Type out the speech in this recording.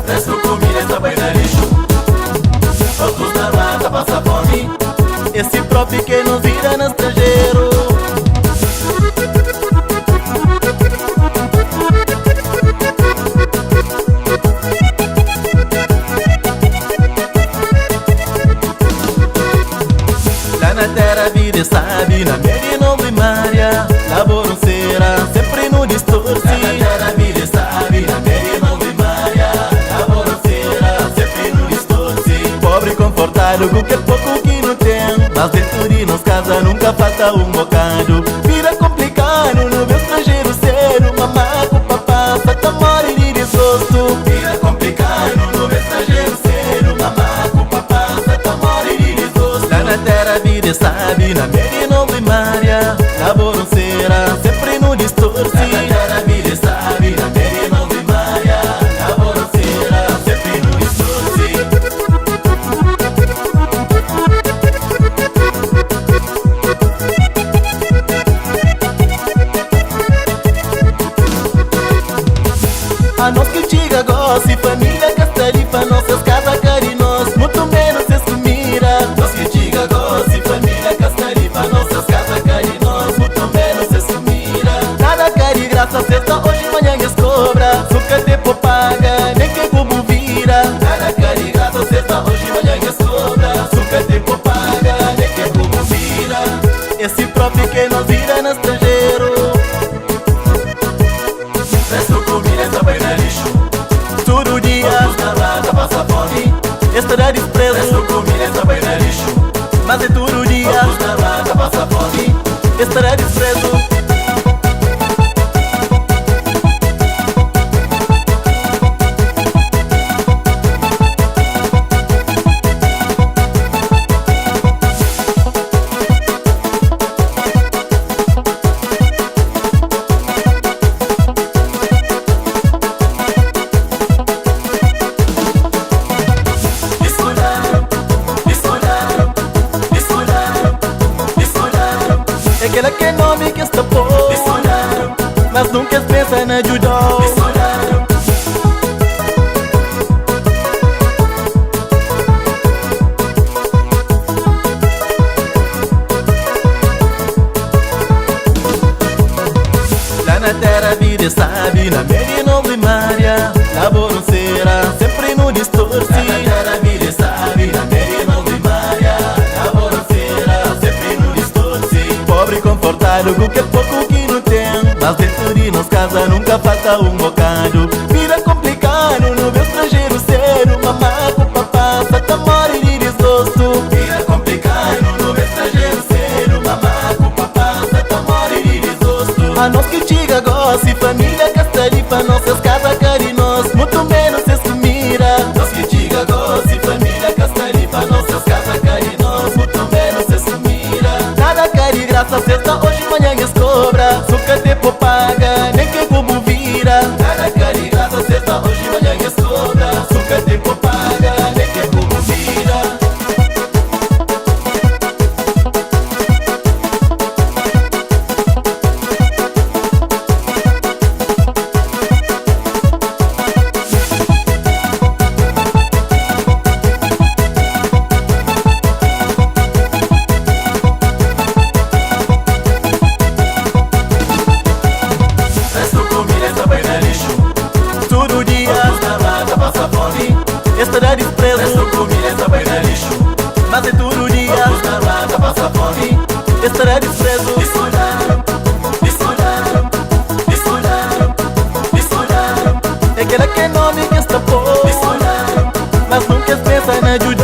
Resto comida essa vai na lixo. Outros na lata passa fome. Esse próprio que não vira no estrangeiro. Lá na terra vida sabe, na média não primária, laboronceira, sempre no distorce. Lá na terra vida sabe, na média não primária, laboronceira, sempre no distorce. Pobre confortável com que pouco que não tem, mas dentro de nos casa nunca falta um bocado. Vira complicado no meu estrangeiro ser um mamaco, papá, só morre de desgosto. Vira complicado no meu estrangeiro ser um mamaco, papá, só morre de desgosto. Lá na terra vida sabe, na média não primária, laboronceira, sempre no distorce. Lá na terra vida sabe, na média não primária, laboronceira, sempre no distorce. A nós que diga gosse, família Castaripa, nossas casas carinos, muito menos se sumira. Nós que diga gosse, família Castaripa, nossas casas carinos, muito menos se sumira. Nada cari, graça sexta, hoje manhã escobra, suca tempo paga, nem que como vira. Nada cari, graça sexta, hoje manhã escobra, suca tempo paga, nem que como vira. Esse próprio que nós vira no estrangeiro. Resto comida essa vai na lixo. Todo dia, Outros na lata passa fome. estará desprezo, Resto comida essa vai na lixo. mas é todo dia, Outros na lata passa fome. estará desprezo. É aquela que nome que está por, mas nunca pensa na ajudar. Lá na terra vida sabe, na média não primária, laboronceira, sempre no distorce. Lá na terra vida sabe, na média não primária, laboronceira, sempre no distorce. Pobre confortável com que pouco que não tem, mas dentro de nos casa nunca falta um bocado. Vira complicado no meu estrangeiro ser um mamaco, papá, só morre de desgosto. Vira complicado no meu estrangeiro ser um mamaco, papá, só morre de desgosto. A nós que diga gosse, família Castaripa, nossas casas carinos, muito menos se sumira. Nós que diga gosse, família Castaripa, nossas casas carinos, muito menos se sumira. Nada cari, graça sexta, hoje manhã escobra, suca tempo paga, nem que como vira. Nada cari, graça sexta, hoje manhã escobra, suca tempo paga, nem que como vira. Resto comida essa vai na lixo. Todo dia, Outros na lata passa fome. estará desprezo, Resto comida essa vai na lixo. mas é todo dia, Outros na lata passa fome. estará desprezo. Descuidado, descuidado, descuidado, descuidado, É aquela que nome que está por, descuidado. mas nunca pensa na ajuda.